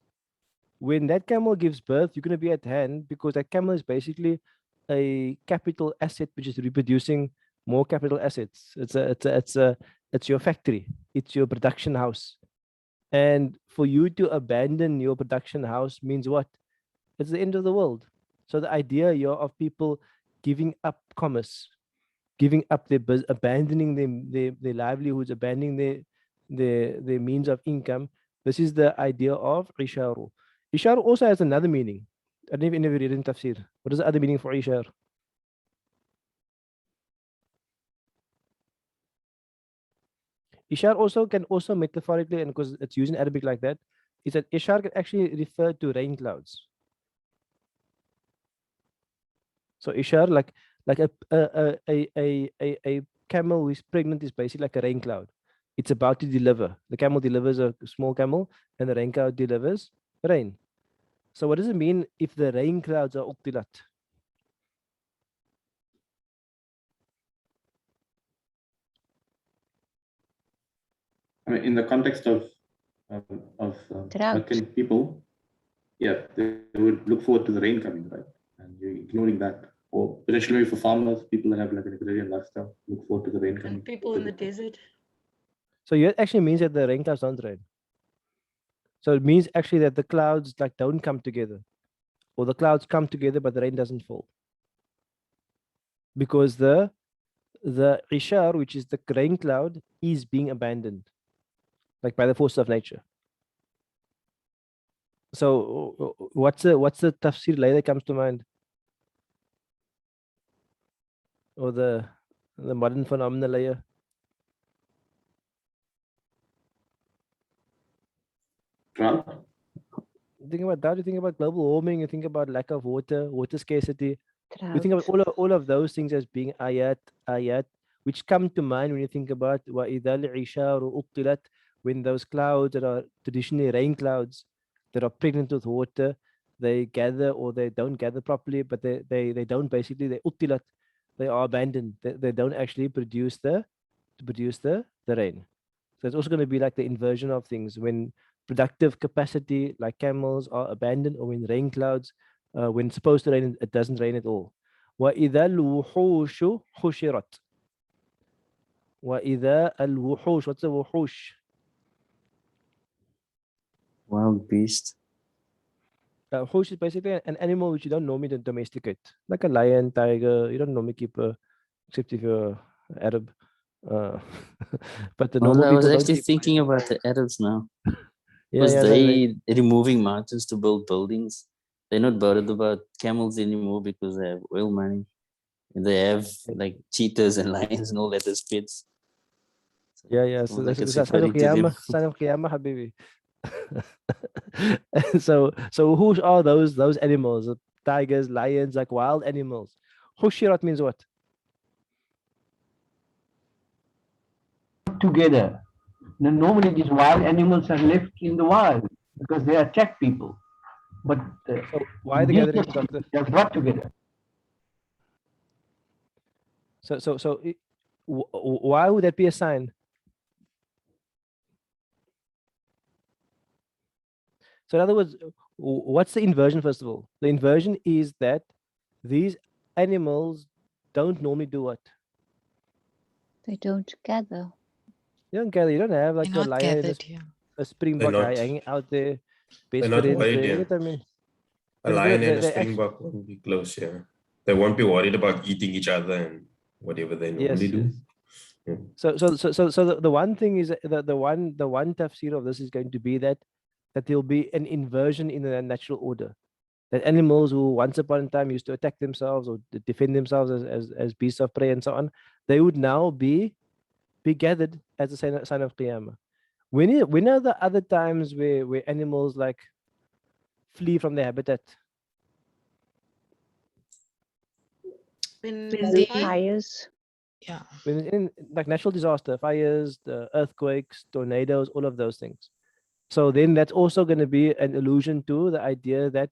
when that camel gives birth, you're going to be at hand because that camel is basically a capital asset which is reproducing more capital assets. It's your factory. It's your production house. And for you to abandon your production house means what? It's the end of the world. So the idea here of people giving up commerce, giving up abandoning their livelihoods, abandoning their means of income. This is the idea of isharu. Ishar also has another meaning. I don't know if any of you read in tafsir. What is the other meaning for ishar? Ishar also can metaphorically, and because it's used in Arabic like that, is that ishar can actually refer to rain clouds. So ishar, like a camel who is pregnant is basically like a rain cloud. It's about to deliver. The camel delivers a small camel, and the rain cloud delivers rain. So what does it mean if the rain clouds are uqtilat? I mean, in the context of Drought. Meccan people, yeah, they would look forward to the rain coming, right? And you're ignoring that. Or potentially maybe for farmers, people that have like an agrarian lifestyle, look forward to the rain coming. And people in the desert. So it actually means that the rain clouds don't rain. So it means actually that the clouds like don't come together, or the clouds come together but the rain doesn't fall, because the ishar, which is the rain cloud, is being abandoned, like by the force of nature. So what's the tafsir lay that comes to mind, or the modern phenomenal layer? Drought. You think about that, you think about global warming, you think about lack of water scarcity. You think Drought. of all of those things as being ayat, which come to mind when you think about وَإِذَا الْعِشَارُ أُطِّلَتْ, when those clouds that are traditionally rain clouds that are pregnant with water, they gather, or they don't gather properly, but they don't basically, they uttilat, they are abandoned. They don't actually produce the rain. So it's also going to be like the inversion of things when productive capacity like camels are abandoned, or when rain clouds, when it's supposed to rain, it doesn't rain at all. وَإِذَا الْوُحُوشُ حُشِرَتْ. وَإِذَا الْوُحُوشُ. What's the wuhush? Wild beast. Hush is basically an animal which you don't normally domesticate, like a lion, tiger. You don't normally keep except if you're Arab. But the Well, normal I was people don't actually keep thinking lions. about the Arabs now. Yeah, Because yeah, no, they removing mountains to build buildings. They're not bothered about camels anymore because they have oil money. And they have like cheetahs and lions and all that as pets. yeah, yeah. It's So not that's like it's the sign of referring to them. Qiyamah, sign of Qiyamah, Habibi. So who are those animals? Tigers, lions, like wild animals. Hushirat means what? Together. Now, normally these wild animals are left in the wild because they attack people. But So why the these gathering, doctor? they're brought together. Why would that be a sign? So in other words, what's the inversion, first of all? The inversion is that these animals don't normally do what? They don't gather. You don't gather. You don't have like They're a not lion and gathered here. a springbok not- hanging out there, They're best not friends worried, there. You yeah. get what I mean? A They- lion they- and a they actually- springbok won't be close, yeah. They won't be worried about eating each other and whatever they normally Yes, do. yes. Yeah. So the one thing is that the one tafsir of this is going to be that there'll be an inversion in the natural order. That animals who once upon a time used to attack themselves or defend themselves as beasts of prey and so on, they would now be gathered as a sign of Qiyamah. When are the other times where animals like flee from their habitat? When The the fires. Yeah. When in like natural disaster, fires, the earthquakes, tornadoes, all of those things. So then that's also going to be an allusion to the idea that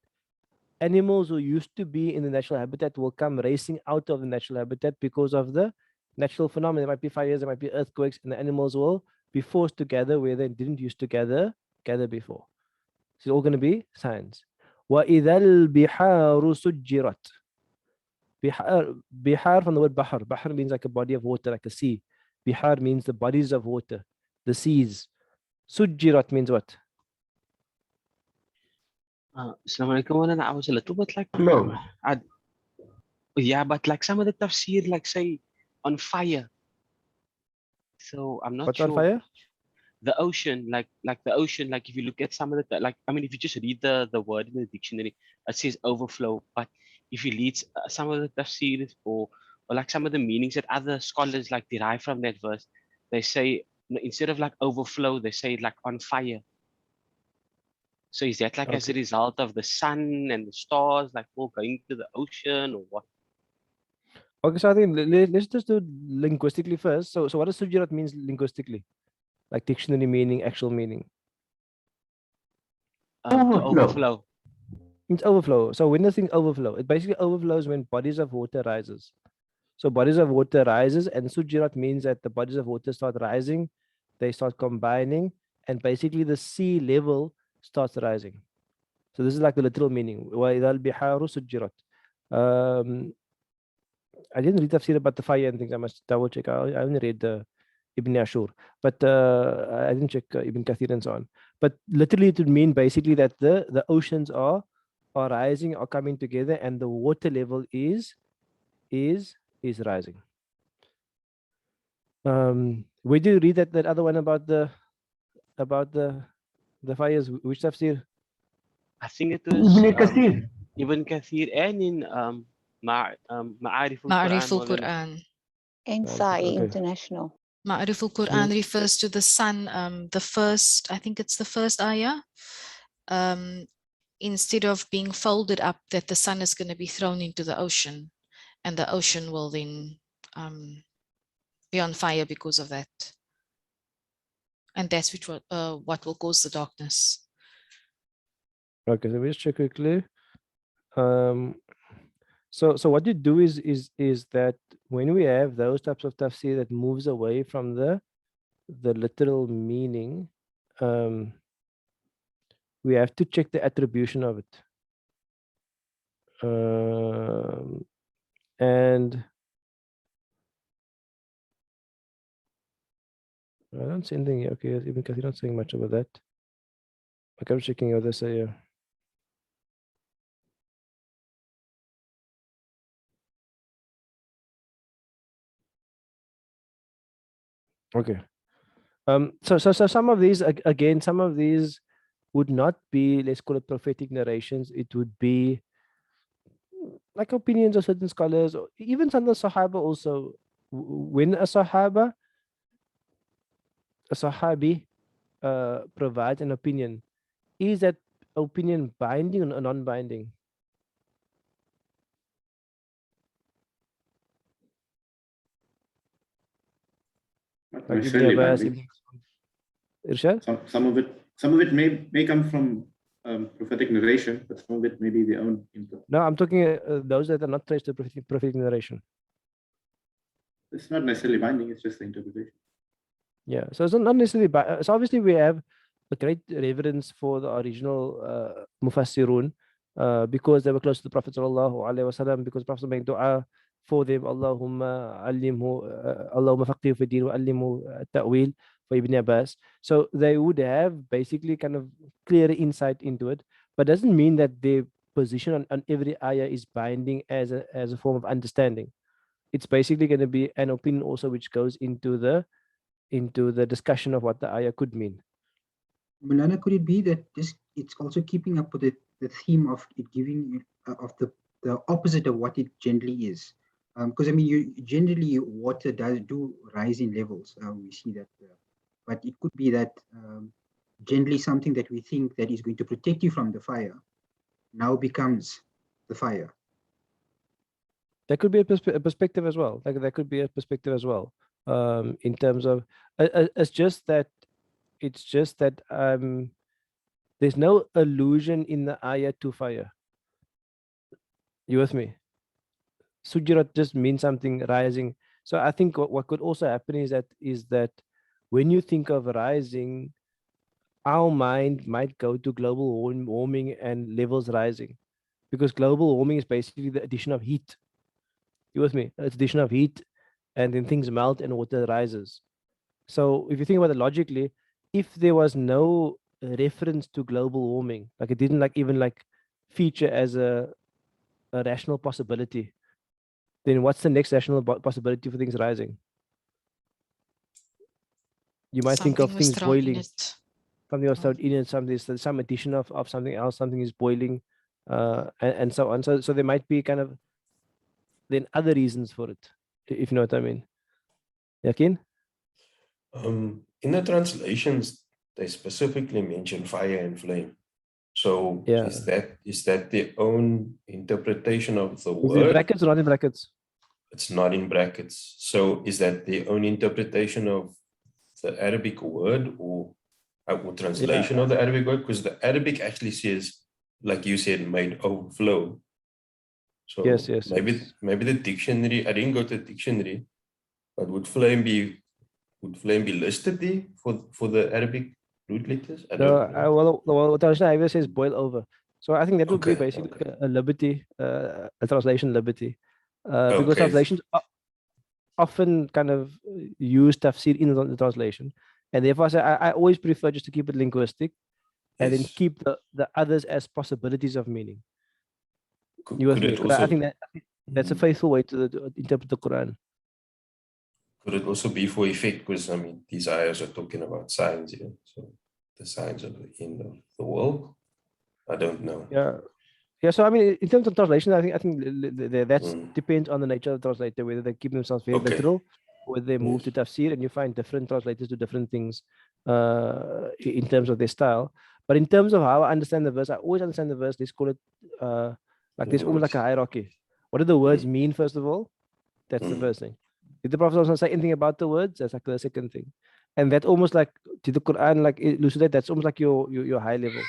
animals who used to be in the natural habitat will come racing out of the natural habitat because of the natural phenomena. There might be fires, there might be earthquakes, and the animals will be forced to gather where they didn't used to gather before. So it's all going to be signs. وَإِذَا الْبِحَارُ سُجِّرَتْ. Bihar from the word bahar. Bahar means like a body of water, like a sea. Bihar means the bodies of water, the seas. Sujjirat means what? Assalamu alaikum. I was a little bit like, Flow. yeah, but like some of the tafsir like say on fire. So I'm not What's sure. on fire? The ocean, like the ocean, like if you look at some of the, like, I mean, if you just read the word in the dictionary, it says overflow. But if you read some of the tafsir or like some of the meanings that other scholars like derive from that verse, they say instead of like overflow, they say like on fire. So is that like as a result of the sun and the stars, like all going to the ocean or what? Okay, so I think let's just do linguistically first. So what does sujjirat means linguistically? Like dictionary meaning, actual meaning. Overflow. It's overflow. So when the thing overflow, it basically overflows when bodies of water rises. So bodies of water rises, and sujjirat means that the bodies of water start rising, they start combining, and basically the sea level starts rising. So this is like the literal meaning. وَإِذَا الْبِحَارُ سُجِّرَتْ. I didn't read tafsir about the fire and things. I must double check. I only read Ibn Ashur, but I didn't check Ibn Kathir and so on. But literally, it would mean basically that the oceans are rising, are coming together, and the water level is rising. Where do you read that other one about the fires? Which tafsir? I think it was Ibn Kathir. Ibn Kathir and in Ma'arif Ma'arif al-Quran. al-Quran. Insai International. Ma'arif al-Quran refers to the sun. The first, I think it's the first ayah. Instead of being folded up, that the sun is going to be thrown into the ocean, and the ocean will then be on fire because of that. And that's what will cause the darkness. Okay, so let's check quickly. So what you do is that when we have those types of tafsir that moves away from the literal meaning, we have to check the attribution of it. And I don't see anything here. Okay, even Kathir not saying much about that. Okay, I'm checking what they say here. Okay. So some of these, again, some of these would not be, let's call it prophetic narrations. It would be like opinions of certain scholars, or even some of the Sahaba also. When a Sahabi provides an opinion, is that opinion binding or non-binding? Not Like Ibn necessarily Abbas, binding. Irshad? Some of it may come from prophetic narration, but some of it may be their own input. No, I'm talking those that are not traced to prophetic narration. It's not necessarily binding, it's just the interpretation. Yeah, so it's not necessarily, so obviously we have a great reverence for the original Mufassirun because they were close to the Prophet sallallahu alaihi wasallam, because the Prophet made dua for them, Allahumma allimhu, Allahumma faqih fi din wa allimhu ta'wil for Ibn Abbas. So they would have basically kind of clear insight into it, but doesn't mean that their position on every ayah is binding as a form of understanding. It's basically going to be an opinion also which goes into the discussion of what the ayah could mean. Malana, could it be that it's also keeping up with the theme of it giving of the opposite of what it generally is? Because I mean, generally water does rise in levels. We see that, but it could be that generally something that we think that is going to protect you from the fire now becomes the fire. There could be a perspective as well. Like there could be a perspective as well. In terms of it's just that there's no allusion in the ayah to fire. You with me? Sujirat just means something rising. So I think what could also happen is that when you think of rising, our mind might go to global warming and levels rising, because global warming is basically the addition of heat. You with me? It's addition of heat, and then things melt and water rises. So if you think about it logically, if there was no reference to global warming, like it didn't even feature as a rational possibility, then what's the next rational possibility for things rising? You might think of things boiling. Something was thrown in it, some addition of something else, something is boiling, and so on. So there might be kind of then other reasons for it, if you know what I mean. Yakin? In the translations, they specifically mention fire and flame. So yeah, is that their own interpretation of the is word? it brackets or not in brackets? It's not in brackets. So is that their own interpretation of the Arabic word or translation of the Arabic word? Because the Arabic actually says, like you said, made overflow. So yes. Maybe the dictionary, I didn't go to the dictionary, but would flame be listed there for the Arabic root letters? I don't know. Well, translation either says boil over. So I think that would be basically a liberty, a translation liberty, because translations often kind of use tafsir in the translation, and therefore I always prefer just to keep it linguistic, and then keep the others as possibilities of meaning. You with me? I think that's a faithful way to interpret the Quran. Could it also be for effect? Because I mean, these ayahs are talking about signs here, so the signs of the end of the world. I don't know. Yeah. So I mean, in terms of translation, I think that depends on the nature of the translator, whether they keep themselves very literal, or whether they move to tafsir, and you find different translators do different things in terms of their style. But in terms of how I understand the verse, I always understand the verse. Let's call it like there's almost like a hierarchy. What do the words mean, first of all? That's the first thing. Did the Prophet say anything about the words? That's like the second thing. And that almost like, did the Quran like elucidate? That's almost like your high level.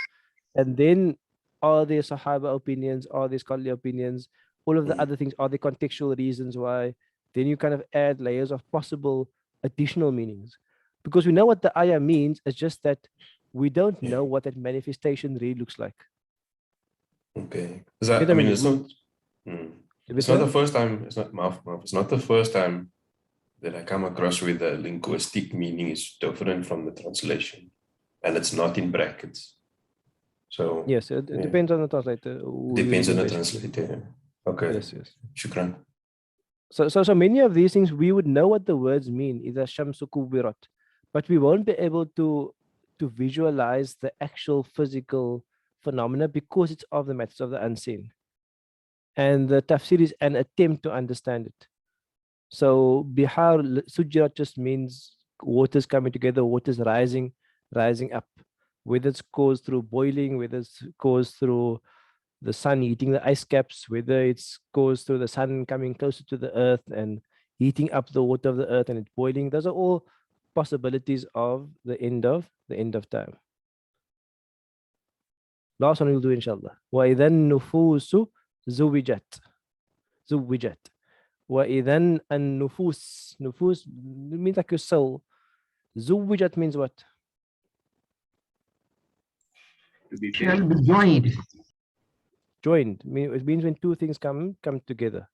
And then are there Sahaba opinions? Are there scholarly opinions? All of the other things, are there contextual reasons why? Then you kind of add layers of possible additional meanings. Because we know what the ayah means, it's just that we don't know what that manifestation really looks like. Okay. I mean, it's not the first time, it's not the first time that I come across where the linguistic meaning is different from the translation, and it's not in brackets. So yes, it yeah. depends on the translator. Depends on the translator. Yeah. Okay. Yes, yes. Shukran. So many of these things we would know what the words mean, either shamsu kubirat, but we won't be able to visualize the actual physical phenomena because it's of the matters of the unseen. And the tafsir is an attempt to understand it. So bihar sujirat just means waters coming together, waters rising up, whether it's caused through boiling, whether it's caused through the sun heating the ice caps, whether it's caused through the sun coming closer to the earth and heating up the water of the earth and it's boiling. Those are all possibilities of the end of time. Last one we'll do inshallah. وَإِذَا النُّفُوسُ زُوِّجَت. وَإِذَا النُّفُوس. Nufus means like your soul. زُوِّجَت means what? Shall be joined. Joined. It means when two things come together.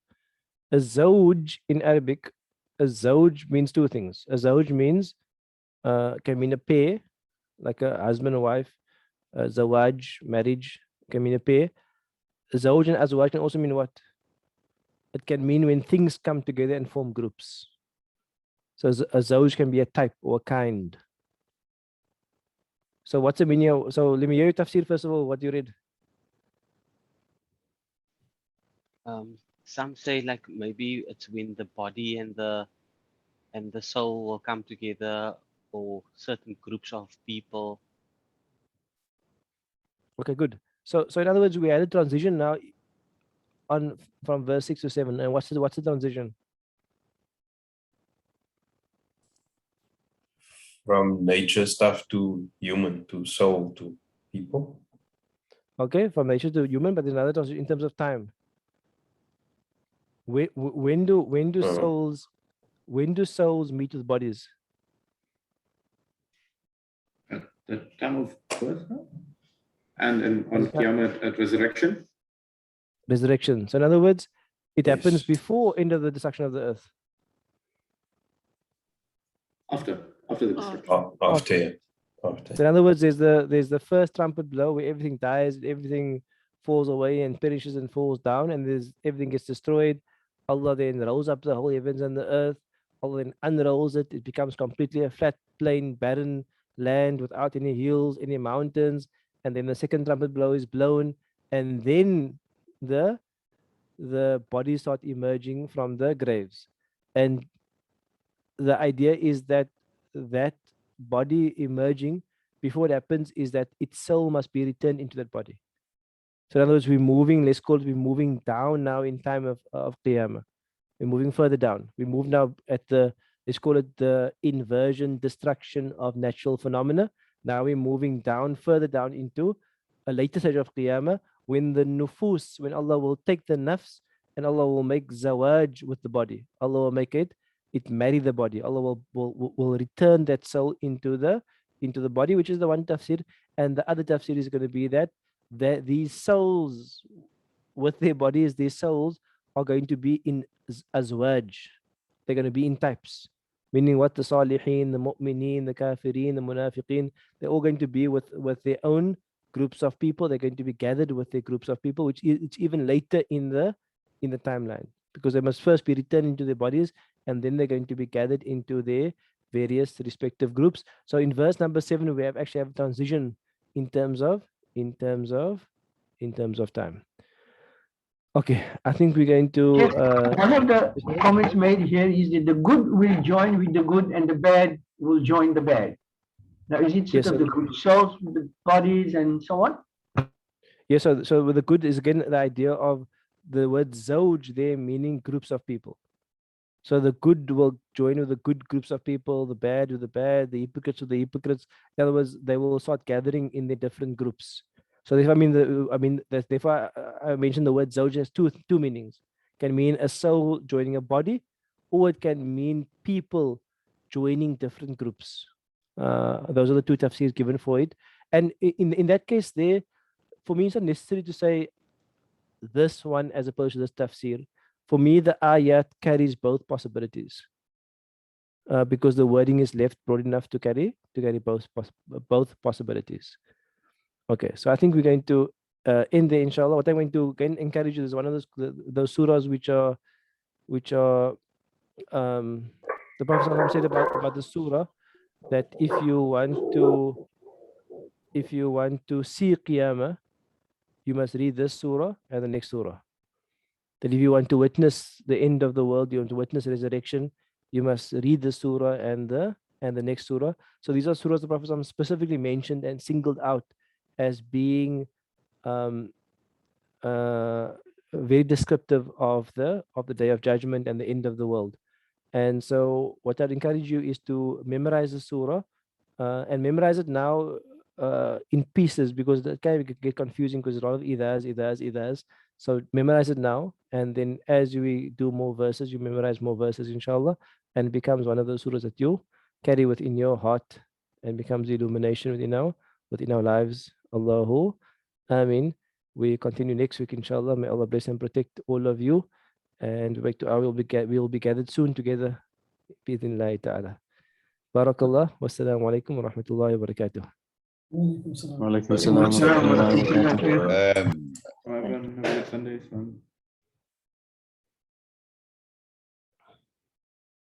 A zawj in Arabic, a zawj means two things. A zawj means can mean a pair, like a husband and wife. Zawaj, marriage, can mean a pair. Zawj and azwaj can also mean what? It can mean when things come together and form groups. So a zawj can be a type or a kind. So what's the meaning? So let me hear your tafsir first of all. What you read? Some say like maybe it's when the body and the soul will come together, or certain groups of people. Okay, good. So in other words, we had a transition now on from verse 6 to 7. And what's the transition? From nature stuff to human, to soul, to people. Okay, from nature to human, but there's another transition in terms of time. When do souls meet with bodies? At the time of birth, and on Qiyamah at resurrection. Resurrection. So in other words, it happens before end of the destruction of the earth. After the destruction. After. So in other words, there's the first trumpet blow where everything dies, everything falls away and perishes and falls down, and everything gets destroyed. Allah then rolls up the whole heavens and the earth. Allah then unrolls it. It becomes completely a flat, plain, barren land without any hills, any mountains. And then the second trumpet blow is blown, and then the bodies start emerging from the graves. And the idea is that body emerging, before it happens, is that its soul must be returned into that body. So in other words, we're moving, we're moving down now in time of Qiyamah. We're moving further down. We move now at let's call it the inversion, destruction of natural phenomena. Now we're moving down, further down into a later stage of Qiyamah, when the nufus, when Allah will take the nafs and Allah will make zawaj with the body. Allah will make it marry the body. Allah will return that soul into the body, which is the one tafsir. And the other tafsir is going to be that these souls with their bodies, these souls are going to be in azwaj. They're going to be in types, meaning what? The salihin, the mu'mineen, the kafirin, the munafiqeen, they're all going to be with their own groups of people. They're going to be gathered with their groups of people, which it's even later in the timeline, because they must first be returned into their bodies, and then they're going to be gathered into their various respective groups. So in verse number 7, we actually have a transition in terms of time. Okay, I think we're going to. One of the comments made here is that the good will join with the good, and the bad will join the bad. Now, is it sort of the good souls, the bodies, and so on? Yes. So with the good is again the idea of the word zawj there, meaning groups of people. So the good will join with the good groups of people, the bad with the bad, the hypocrites with the hypocrites. In other words, they will start gathering in the different groups. So if I mentioned the word zawj has two meanings. It can mean a soul joining a body, or it can mean people joining different groups. Those are the two tafsirs given for it. And in that case there, for me, it's not necessary to say this one as opposed to this tafsir. For me, the ayat carries both possibilities, because the wording is left broad enough to carry both possibilities. Okay, so I think we're going to end there, inshallah. What I'm going to again encourage you is one of those surahs which are the Prophet ﷺ said about the surah that if you want to see Qiyamah, you must read this surah and the next surah. That if you want to witness the end of the world, you want to witness resurrection, you must read the surah and the next surah. So these are surahs the Prophet ﷺ specifically mentioned and singled out as being very descriptive of the day of judgment and the end of the world. And so what I'd encourage you is to memorize the surah and memorize it now in pieces, because that kind of get confusing because there's a lot of idhas. So memorize it now, and then as we do more verses, you memorize more verses, inshallah, and it becomes one of those surahs that you carry within your heart and becomes the illumination within our lives. Allahu Ameen. We continue next week, inshallah. May Allah bless and protect all of you. And we will be gathered soon together. Bi-idhnillahi ta'ala. Barakallah. Wassalamu alaikum wa rahmatullahi wa barakatuh. Wa alaikum assalam wa rahmatullahi wa barakatuh. Have a good Sunday, son.